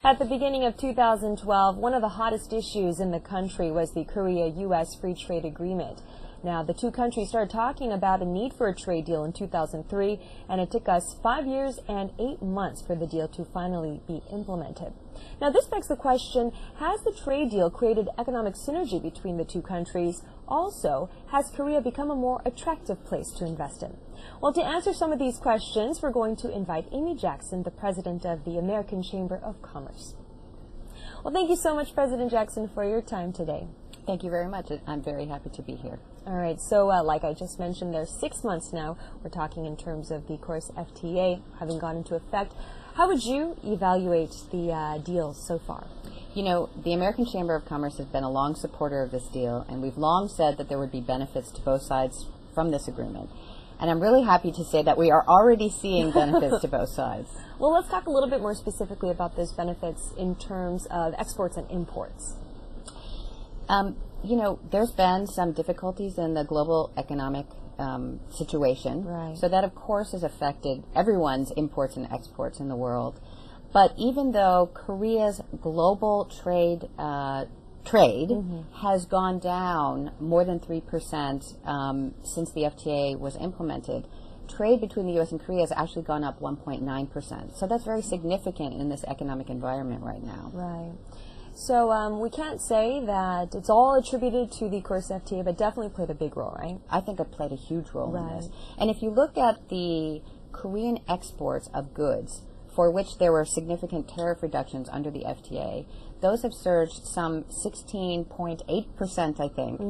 At the beginning of 2012, one of the hottest issues in the country was the Korea-U.S. free trade agreement. Now, the two countries started talking about a need for a trade deal in 2003, and it took us 5 years and 8 months for the deal to finally be implemented. Now, this begs the question, has the trade deal created economic synergy between the two countries? Also, has Korea become a more attractive place to invest in? Well, to answer some of these questions, we're going to invite Aimee-Jackson, the president of the American Chamber of Commerce. Well, thank you so much, President Jackson, for your time today. Thank you very much. I'm very happy to be here. All right, so like I just mentioned, there's 6 months now. We're talking in terms of the course FTA having gone into effect. How would you evaluate the deals so far? You know, the American Chamber of Commerce has been a long supporter of this deal, and we've long said that there would be benefits to both sides from this agreement. And I'm really happy to say that we are already seeing benefits to both sides. Well, let's talk a little bit more specifically about those benefits in terms of exports and imports. You know, there's been some difficulties in the global economic situation. Right. So that, of course, has affected everyone's imports and exports in the world. But even though Korea's global trade has gone down more than 3% since the FTA was implemented, trade between the U.S. and Korea has actually gone up 1.9%. So that's very significant in this economic environment right now. Right. So we can't say that it's all attributed to the course FTA, but definitely played a big role, right? I think it played a huge role in Right. this. And if you look at the Korean exports of goods, for which there were significant tariff reductions under the FTA, those have surged some 16.8%, I think,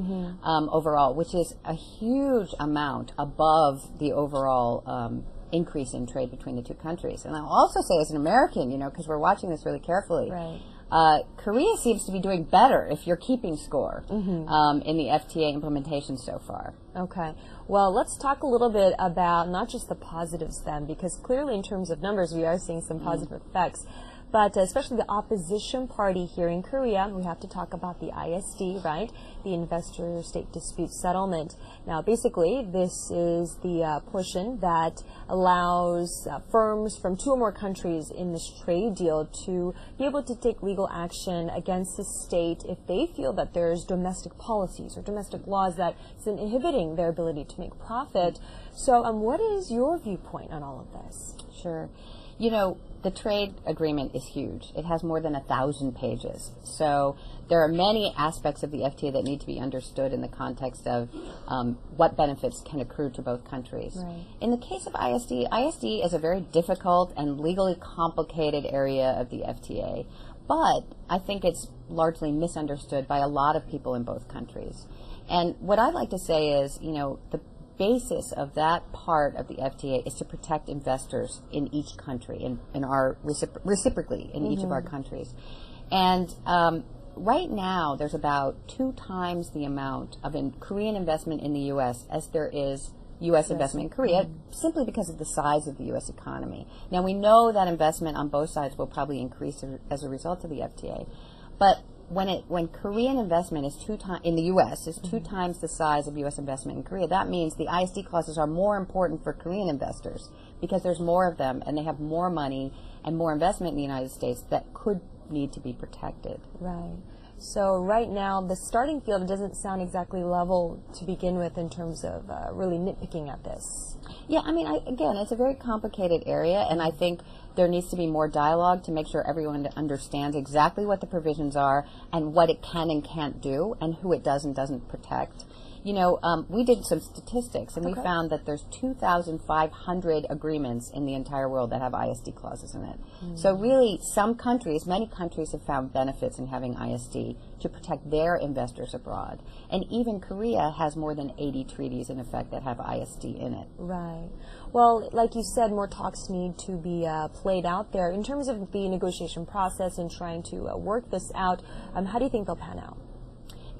overall, which is a huge amount above the overall increase in trade between the two countries. And I'll also say, as an American, you know, because we're watching this really carefully, Right. Korea seems to be doing better if you're keeping score in the FTA implementation so far. Okay. Well, let's talk a little bit about not just the positives then, because clearly in terms of numbers we are seeing some positive effects. But especially the opposition party here in Korea, we have to talk about the ISD, right? The Investor-State Dispute Settlement. Now, basically, this is the portion that allows firms from 2 or more countries in this trade deal to be able to take legal action against the state if they feel that there's domestic policies or domestic laws that's inhibiting their ability to make profit. So what is your viewpoint on all of this? Sure. You know, the trade agreement is huge. It has more than 1,000 pages. So there are many aspects of the FTA that need to be understood in the context of what benefits can accrue to both countries. Right. In the case of ISD is a very difficult and legally complicated area of the FTA. But I think it's largely misunderstood by a lot of people in both countries. And what I'd like to say is, you know, the basis of that part of the FTA is to protect investors in each country, in our reciprocally in each of our countries. And right now, there's about 2 times the amount of Korean investment in the U.S. as there is U.S. investment in Korea, simply because of the size of the U.S. economy. Now, we know that investment on both sides will probably increase as a result of the FTA, but when Korean investment is in the U.S. is 2 times the size of U.S. investment in Korea, that means the ISD clauses are more important for Korean investors because there's more of them and they have more money and more investment in the United States that could need to be protected. Right. So right now, the starting field doesn't sound exactly level to begin with in terms of really nitpicking at this. Yeah, I mean, again, it's a very complicated area, and I think there needs to be more dialogue to make sure everyone understands exactly what the provisions are and what it can and can't do and who it does and doesn't protect. You know, we did some statistics, and we found that there's 2,500 agreements in the entire world that have ISD clauses in it. So really, many countries have found benefits in having ISD to protect their investors abroad. And even Korea has more than 80 treaties in effect that have ISD in it. Right. Well, like you said, more talks need to be played out there. In terms of the negotiation process and trying to work this out, how do you think they'll pan out?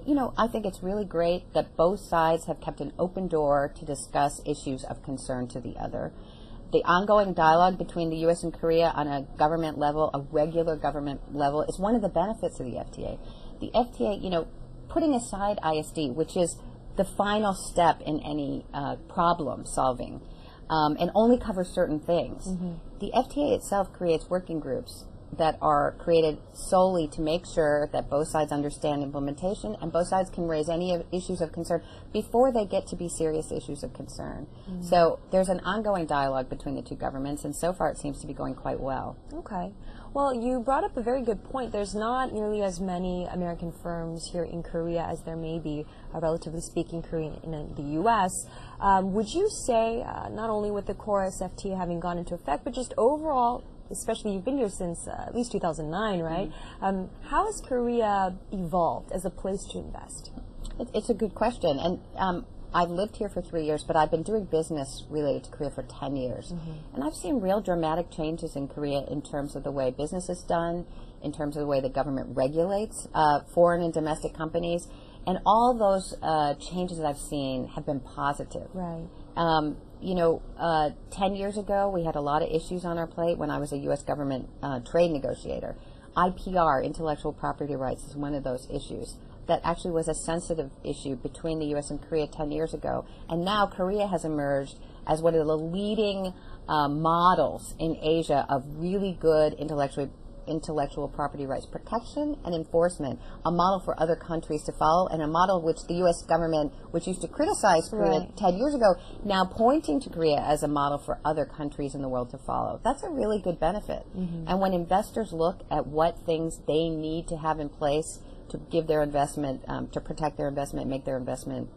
You know, I think it's really great that both sides have kept an open door to discuss issues of concern to the other. The ongoing dialogue between the U.S. and Korea on a government level, a regular government level, is one of the benefits of the FTA. The FTA, you know, putting aside ISD, which is the final step in any problem solving, and only covers certain things. The FTA itself creates working groups that are created solely to make sure that both sides understand implementation and both sides can raise any issues of concern before they get to be serious issues of concern. So there's an ongoing dialogue between the two governments, and so far it seems to be going quite well. Okay. Well, you brought up a very good point. There's not nearly as many American firms here in Korea as there may be, relatively speaking, in the U.S. Would you say, not only with the Korea-U.S. FTA having gone into effect, but just overall, especially you've been here since at least 2009, right? How has Korea evolved as a place to invest? It's a good question. And I've lived here for 3 years, but I've been doing business related to Korea for 10 years. And I've seen real dramatic changes in Korea in terms of the way business is done, in terms of the way the government regulates foreign and domestic companies. And all those changes that I've seen have been positive. Right. 10 years ago, we had a lot of issues on our plate when I was a U.S. government trade negotiator. IPR, intellectual property rights, is one of those issues. That actually was a sensitive issue between the U.S. and Korea 10 years ago. And now Korea has emerged as one of the leading models in Asia of really good intellectual property rights protection and enforcement, a model for other countries to follow, and a model which the U.S. government, which used to criticize Korea 10 years ago, now pointing to Korea as a model for other countries in the world to follow. That's a really good benefit. And when investors look at what things they need to have in place to give their investment, to protect their investment, make their investment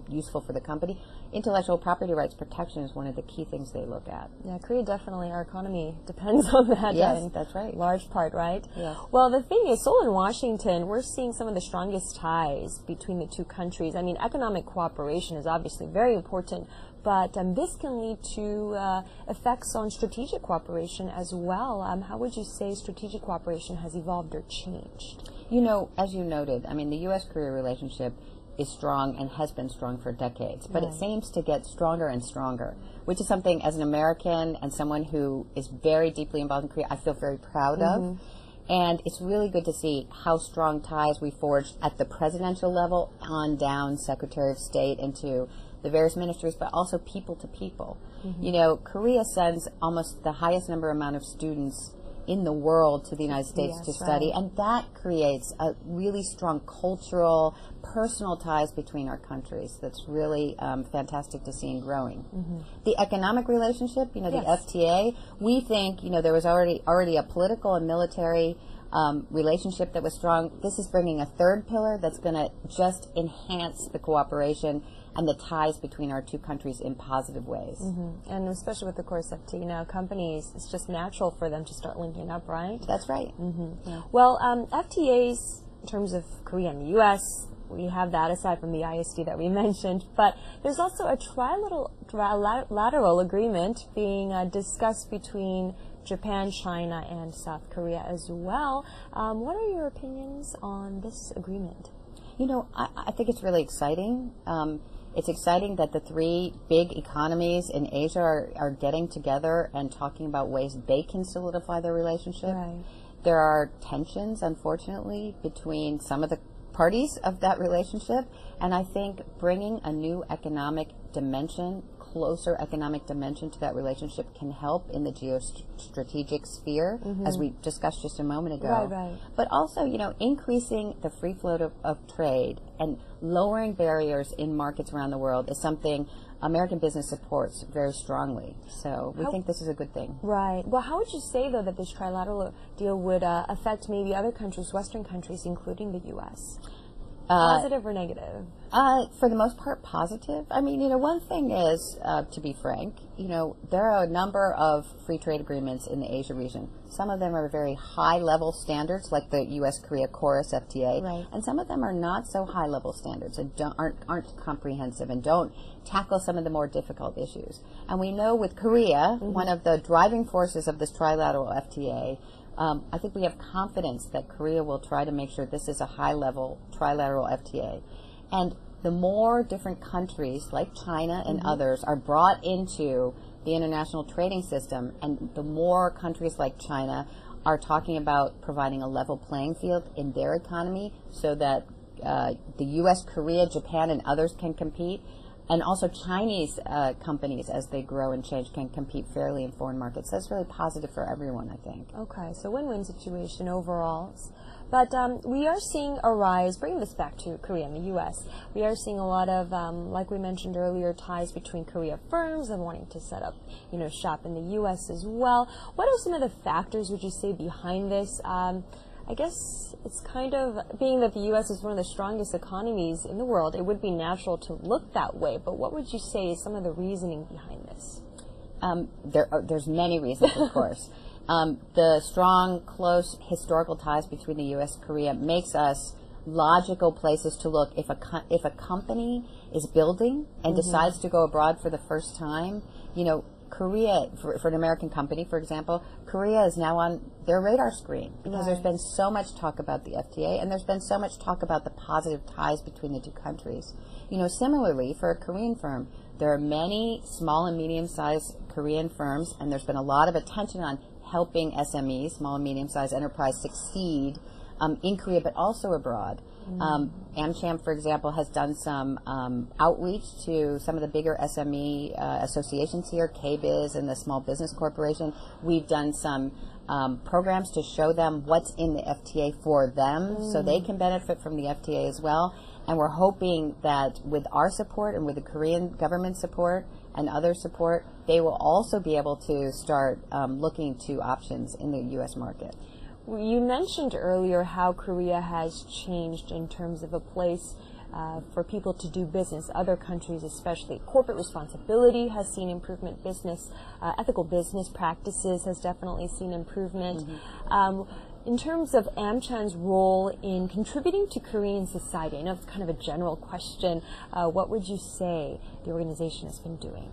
useful for the company, intellectual property rights protection is one of the key things they look at. Yeah, Korea definitely, our economy depends on that. Yes, that's right. Large part, right? Yes. Well, the thing is, Seoul and Washington, we're seeing some of the strongest ties between the two countries. I mean, economic cooperation is obviously very important, but this can lead to effects on strategic cooperation as well. How would you say strategic cooperation has evolved or changed? As you noted, I mean, the U.S.-Korea relationship is strong and has been strong for decades, but it seems to get stronger and stronger, which is something, as an American and someone who is very deeply involved in Korea, I feel very proud of. And it's really good to see how strong ties we forged at the presidential level on down, Secretary of State, into the various ministries, but also people to people. Korea sends almost the highest amount of students in the world to the United States to study, and that creates a really strong cultural, personal ties between our countries that's really fantastic to see and growing. The economic relationship, the FTA, we think, there was already a political and military relationship that was strong. This is bringing a third pillar that's going to just enhance the cooperation and the ties between our two countries in positive ways. And especially with the Korea-U.S. FTA, companies, it's just natural for them to start linking up, right? That's right. Yeah. Well, FTAs, in terms of Korea and the U.S., we have that aside from the ISD that we mentioned, but there's also a trilateral agreement being discussed between Japan, China, and South Korea as well. What are your opinions on this agreement? I think it's really exciting. It's exciting that the three big economies in Asia are getting together and talking about ways they can solidify their relationship. Right. There are tensions, unfortunately, between some of the parties of that relationship, and I think bringing a new economic dimension, closer economic dimension to that relationship can help in the geostrategic sphere, as we discussed just a moment ago. Right. But also, increasing the free flow of trade and lowering barriers in markets around the world is something American business supports very strongly. So we think this is a good thing. Right. Well, how would you say, though, that this trilateral deal would affect maybe other countries, Western countries, including the U.S.? Positive or negative? For the most part, positive. I mean, one thing is, to be frank, there are a number of free trade agreements in the Asia region. Some of them are very high-level standards, like the U.S.-Korea Korea-U.S. FTA, right. And some of them are not so high-level standards and aren't comprehensive and don't tackle some of the more difficult issues. And we know with Korea, one of the driving forces of this trilateral FTA, I think we have confidence that Korea will try to make sure this is a high-level trilateral FTA. And the more different countries, like China and others, are brought into the international trading system, and the more countries like China are talking about providing a level playing field in their economy so that the U.S., Korea, Japan, and others can compete, And also Chinese companies, as they grow and change, can compete fairly in foreign markets. That's really positive for everyone, I think. Okay, so win-win situation overall. But we are seeing a rise, bringing this back to Korea and the U.S., we are seeing a lot of, like we mentioned earlier, ties between Korea firms and wanting to set up, shop in the U.S. as well. What are some of the factors, would you say, behind this? I guess it's kind of, being that the U.S. is one of the strongest economies in the world, it would be natural to look that way. But what would you say is some of the reasoning behind this? There's many reasons, of course. The strong, close historical ties between the U.S. and Korea makes us logical places to look. If a company is building and decides to go abroad for the first time, Korea, for an American company, for example, Korea is now on their radar screen because there's been so much talk about the FTA and there's been so much talk about the positive ties between the two countries. Similarly, for a Korean firm, there are many small and medium-sized Korean firms, and there's been a lot of attention on helping SMEs, small and medium-sized enterprise, succeed in Korea, but also abroad. AmCham, for example, has done some outreach to some of the bigger SME associations here, KBIZ and the Small Business Corporation. We've done some programs to show them what's in the FTA for them so they can benefit from the FTA as well. And we're hoping that with our support and with the Korean government support and other support, they will also be able to start looking to options in the U.S. market. You mentioned earlier how Korea has changed in terms of a place for people to do business. Other countries, especially corporate responsibility, has seen improvement. Ethical business practices has definitely seen improvement. In terms of AmCham's role in contributing to Korean society, I know it's kind of a general question, what would you say the organization has been doing?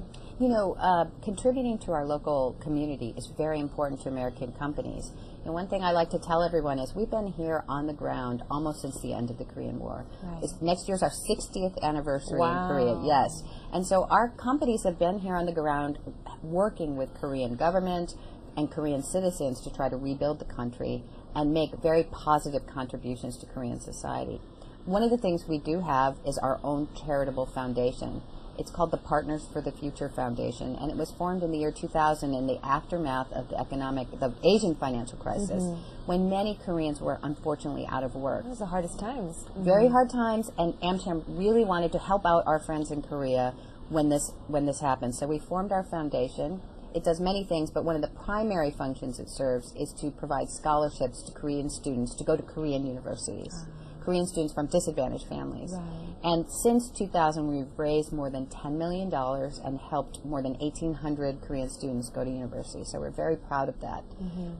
Contributing to our local community is very important to American companies. And one thing I like to tell everyone is we've been here on the ground almost since the end of the Korean War. Right. Next year's our 60th anniversary Wow. in Korea, yes. And so our companies have been here on the ground working with Korean government and Korean citizens to try to rebuild the country and make very positive contributions to Korean society. One of the things we do have is our own charitable foundation. It's called the Partners for the Future Foundation, and it was formed in the year 2000 in the aftermath of the Asian financial crisis, when many Koreans were unfortunately out of work. It was the hardest times. Very hard times, and AmCham really wanted to help out our friends in Korea when this happened. So we formed our foundation. It does many things, but one of the primary functions it serves is to provide scholarships to Korean students to go to Korean universities. Korean students from disadvantaged families. Right. And since 2000, we've raised more than $10 million and helped more than 1,800 Korean students go to university. So we're very proud of that.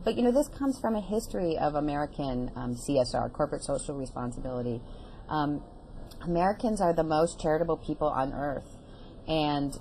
But, this comes from a history of American CSR, corporate social responsibility. Americans are the most charitable people on earth. And,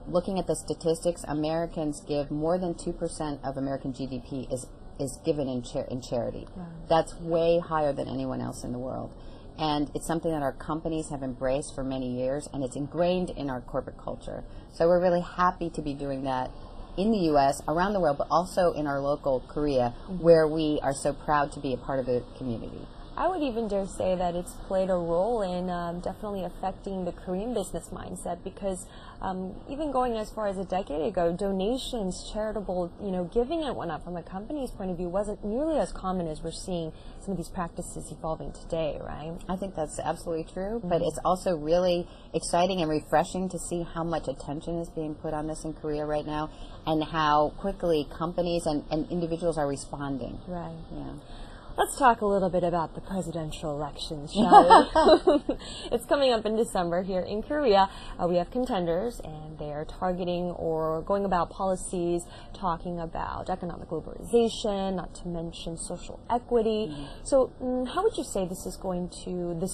looking at the statistics, Americans give more than 2% of American GDP is given in charity. Wow. That's way higher than anyone else in the world. And it's something that our companies have embraced for many years, and it's ingrained in our corporate culture. So we're really happy to be doing that in the U.S., around the world, but also in our local Korea, where we are so proud to be a part of the community. I would even dare say that it's played a role in definitely affecting the Korean business mindset, because even going as far as a decade ago, donations, charitable, giving and whatnot from a company's point of view wasn't nearly as common as we're seeing some of these practices evolving today, right? I think that's absolutely true, but it's also really exciting and refreshing to see how much attention is being put on this in Korea right now and how quickly companies and individuals are responding. Right. Yeah. Let's talk a little bit about the presidential elections, shall we? It's coming up in December here in Korea. We have contenders, and they are targeting or going about policies talking about economic globalization, not to mention social equity. So how would you say this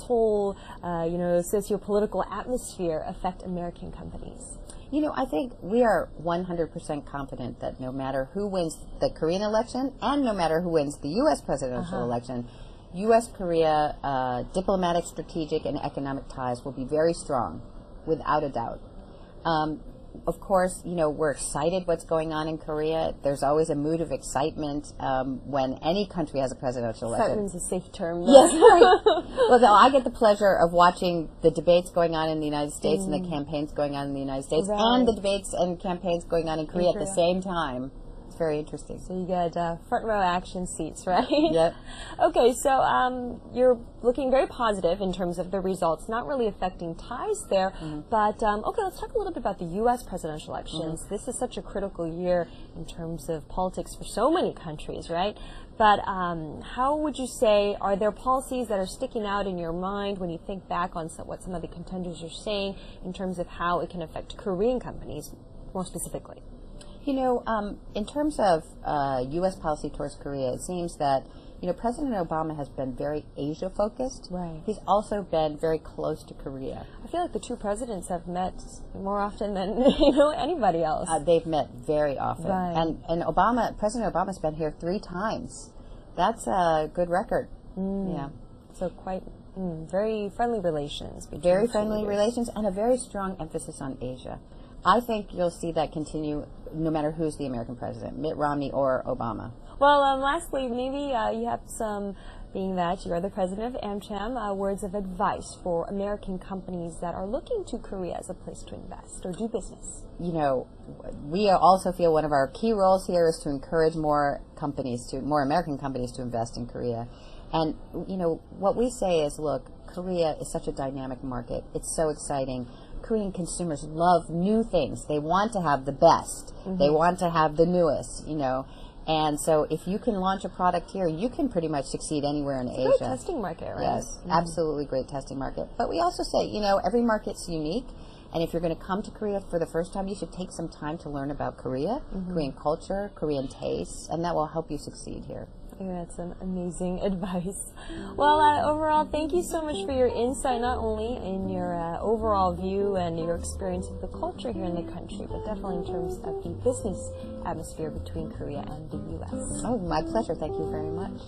whole, socio-political atmosphere affect American companies? I think we are 100% confident that no matter who wins the Korean election and no matter who wins the U.S. presidential election, U.S.-Korea diplomatic, strategic, and economic ties will be very strong, without a doubt. Of course, we're excited what's going on in Korea. There's always a mood of excitement when any country has a presidential election. Excitement's a safe term. Yes, right. Well, though, I get the pleasure of watching the debates going on in the United States and the campaigns going on in the United States and the debates and campaigns going on in Korea at the same time. It's very interesting. So you get front row action seats, right? Yep. Okay, so you're looking very positive in terms of the results, not really affecting ties there. But, okay, let's talk a little bit about the U.S. presidential elections. This is such a critical year in terms of politics for so many countries, right? But how would you say, are there policies that are sticking out in your mind when you think back on what some of the contenders are saying in terms of how it can affect Korean companies more specifically? In terms of U.S. policy towards Korea, it seems that, President Obama has been very Asia-focused. Right. He's also been very close to Korea. I feel like the two presidents have met more often than, anybody else. They've met very often. Right. And President Obama's been here 3 times. That's a good record. Yeah. So quite very friendly relations. Very friendly relations and a very strong emphasis on Asia. I think you'll see that continue no matter who's the American president, Mitt Romney or Obama. Well, lastly, maybe you have some, being that you are the president of AmCham, words of advice for American companies that are looking to Korea as a place to invest or do business. We also feel one of our key roles here is to encourage more American companies to invest in Korea. And, what we say is, look, Korea is such a dynamic market. It's so exciting. Korean consumers love new things. They want to have the best. They want to have the newest, And so if you can launch a product here, you can pretty much succeed anywhere in Asia. It's a great testing market, right? Yes, absolutely great testing market. But we also say, every market's unique. And if you're going to come to Korea for the first time, you should take some time to learn about Korea, Korean culture, Korean tastes, and that will help you succeed here. I think that's some amazing advice. Well, overall, thank you so much for your insight, not only in your overall view and your experience of the culture here in the country, but definitely in terms of the business atmosphere between Korea and the U.S. Oh, my pleasure. Thank you very much.